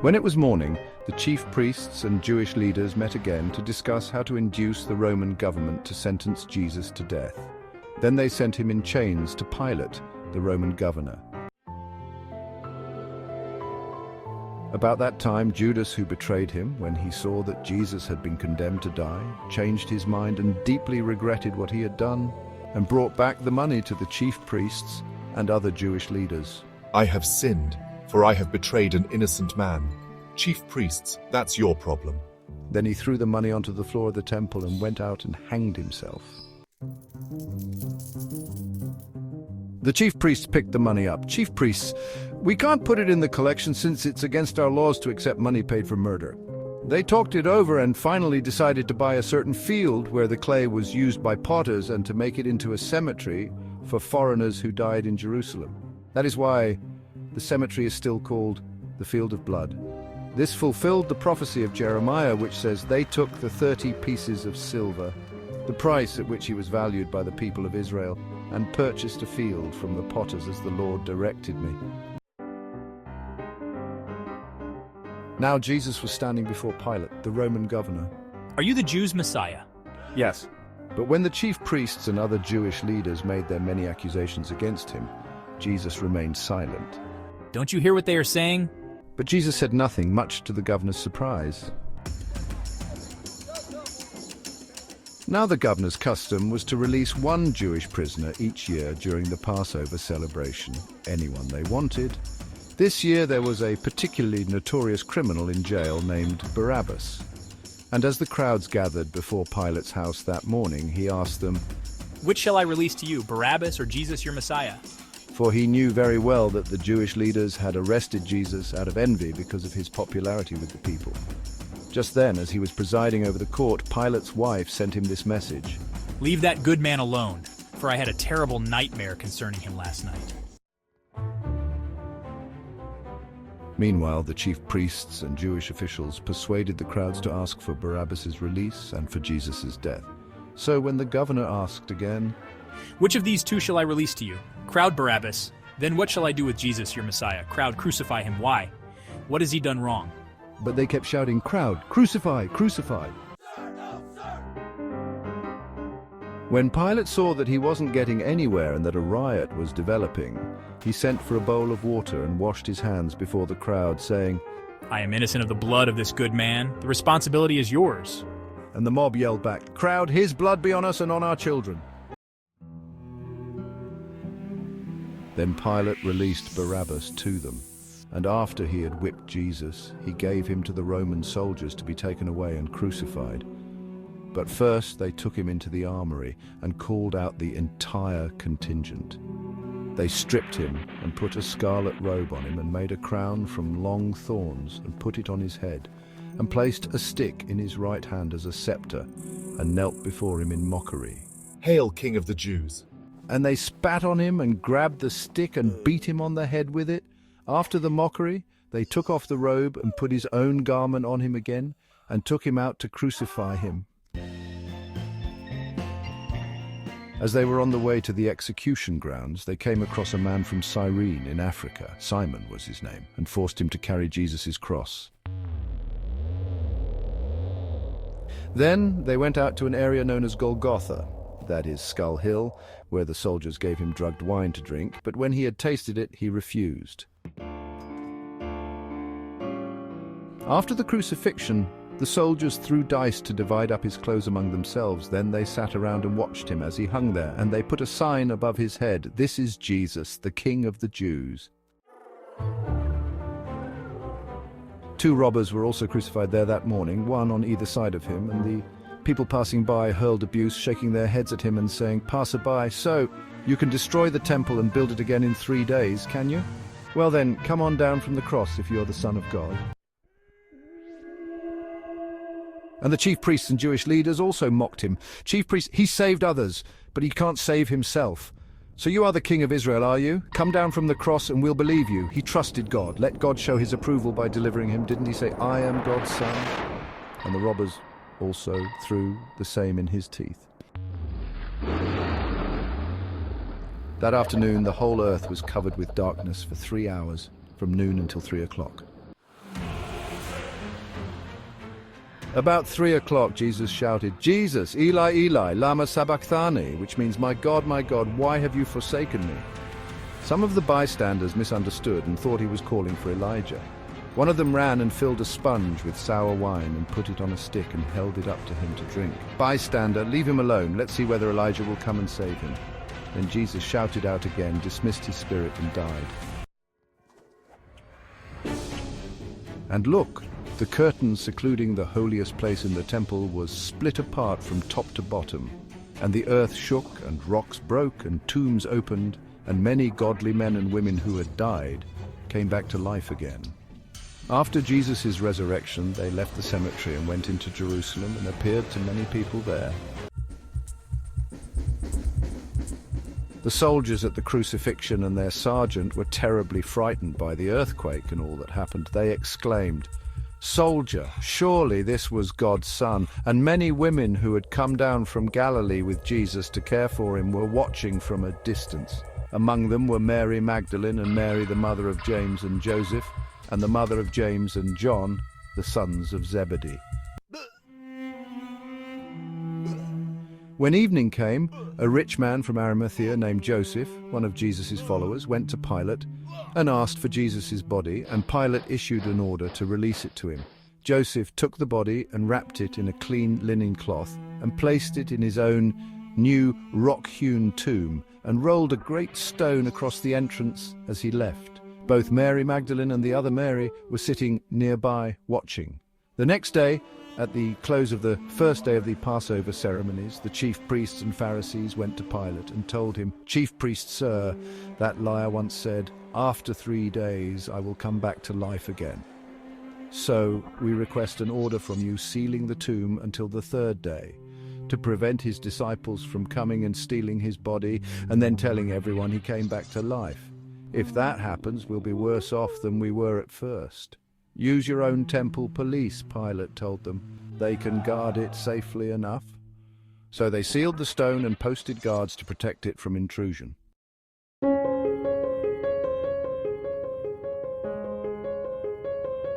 When it was morning, the chief priests and Jewish leaders met again to discuss how to induce the Roman government to sentence Jesus to death. Then they sent him in chains to Pilate, the Roman governor. About that time, Judas, who betrayed him, when he saw that Jesus had been condemned to die, changed his mind and deeply regretted what he had done, and brought back the money to the chief priests and other Jewish leaders. I have sinned, for I have betrayed an innocent man. Chief priests, that's your problem. Then he threw the money onto the floor of the temple and went out and hanged himself. The chief priests picked the money up. Chief priests, we can't put it in the collection since it's against our laws to accept money paid for murder. They talked it over and finally decided to buy a certain field where the clay was used by potters and to make it into a cemetery for foreigners who died in Jerusalem. That is why the cemetery is still called the Field of Blood. This fulfilled the prophecy of Jeremiah, which says they took the 30 pieces of silver, the price at which he was valued by the people of Israel, and purchased a field from the potters as the Lord directed me. Now Jesus was standing before Pilate, the Roman governor. Are you the Jews' Messiah? Yes. But when the chief priests and other Jewish leaders made their many accusations against him, Jesus remained silent. Don't you hear what they are saying? But Jesus said nothing, much to the governor's surprise. Now the governor's custom was to release one Jewish prisoner each year during the Passover celebration, anyone they wanted. This year there was a particularly notorious criminal in jail named Barabbas. And as the crowds gathered before Pilate's house that morning, he asked them, "Which shall I release to you, Barabbas or Jesus your Messiah?" For he knew very well that the Jewish leaders had arrested Jesus out of envy because of his popularity with the people. Just then, as he was presiding over the court, Pilate's wife sent him this message. "Leave that good man alone, for I had a terrible nightmare concerning him last night." Meanwhile, the chief priests and Jewish officials persuaded the crowds to ask for Barabbas's release and for Jesus' death. So when the governor asked again, "Which of these two shall I release to you? Crowd, Barabbas. Then what shall I do with Jesus your Messiah? Crowd, crucify him. Why? What has he done wrong?" But they kept shouting, "Crowd, crucify, crucify." When Pilate saw that he wasn't getting anywhere and that a riot was developing, he sent for a bowl of water and washed his hands before the crowd, saying, "I am innocent of the blood of this good man. The responsibility is yours." And the mob yelled back, "Crowd, his blood be on us and on our children." Then Pilate released Barabbas to them, and after he had whipped Jesus, he gave him to the Roman soldiers to be taken away and crucified. But first they took him into the armory and called out the entire contingent. They stripped him and put a scarlet robe on him and made a crown from long thorns and put it on his head, and placed a stick in his right hand as a scepter, and knelt before him in mockery. Hail, King of the Jews! And they spat on him and grabbed the stick and beat him on the head with it. After the mockery, they took off the robe and put his own garment on him again, and took him out to crucify him. As they were on the way to the execution grounds, they came across a man from Cyrene in Africa, Simon was his name, and forced him to carry Jesus' cross. Then they went out to an area known as Golgotha, that is Skull Hill, where the soldiers gave him drugged wine to drink, but when he had tasted it, he refused. After the crucifixion, the soldiers threw dice to divide up his clothes among themselves. Then they sat around and watched him as he hung there, and they put a sign above his head, "This is Jesus, the King of the Jews." 2 robbers were also crucified there that morning, one on either side of him, and the people passing by hurled abuse, shaking their heads at him and saying, "Passerby, so you can destroy the temple and build it again in 3 days, can you? Well then, come on down from the cross if you're the Son of God." And the chief priests and Jewish leaders also mocked him. "Chief priest, he saved others, but he can't save himself. So you are the King of Israel, are you? Come down from the cross and we'll believe you. He trusted God. Let God show his approval by delivering him. Didn't he say, 'I am God's son'?" And the robbers also threw the same in his teeth. That afternoon, the whole earth was covered with darkness for 3 hours, from noon until 3 o'clock. About 3 o'clock, Jesus shouted, "Jesus, Eli, Eli, lama sabachthani," which means, my God, why have you forsaken me?" Some of the bystanders misunderstood and thought he was calling for Elijah. One of them ran and filled a sponge with sour wine and put it on a stick and held it up to him to drink. "Bystander, leave him alone. Let's see whether Elijah will come and save him." Then Jesus shouted out again, dismissed his spirit, and died. And look, the curtain secluding the holiest place in the temple was split apart from top to bottom, and the earth shook, and rocks broke, and tombs opened, and many godly men and women who had died came back to life again. After Jesus' resurrection, they left the cemetery and went into Jerusalem and appeared to many people there. The soldiers at the Crucifixion and their sergeant were terribly frightened by the earthquake and all that happened. They exclaimed, "Soldier, surely this was God's son." And many women who had come down from Galilee with Jesus to care for him were watching from a distance. Among them were Mary Magdalene and Mary, the mother of James and Joseph, and the mother of James and John, the sons of Zebedee. When evening came, a rich man from Arimathea named Joseph, one of Jesus' followers, went to Pilate and asked for Jesus' body, and Pilate issued an order to release it to him. Joseph took the body and wrapped it in a clean linen cloth and placed it in his own new rock-hewn tomb and rolled a great stone across the entrance as he left. Both Mary Magdalene and the other Mary were sitting nearby watching. The next day, at the close of the first day of the Passover ceremonies, the chief priests and Pharisees went to Pilate and told him, "Chief priest, sir, that liar once said, 'After 3 days I will come back to life again.' So we request an order from you sealing the tomb until the 3rd day, to prevent his disciples from coming and stealing his body and then telling everyone he came back to life. If that happens, we'll be worse off than we were at first." "Use your own temple police," Pilate told them. "They can guard it safely enough." So they sealed the stone and posted guards to protect it from intrusion.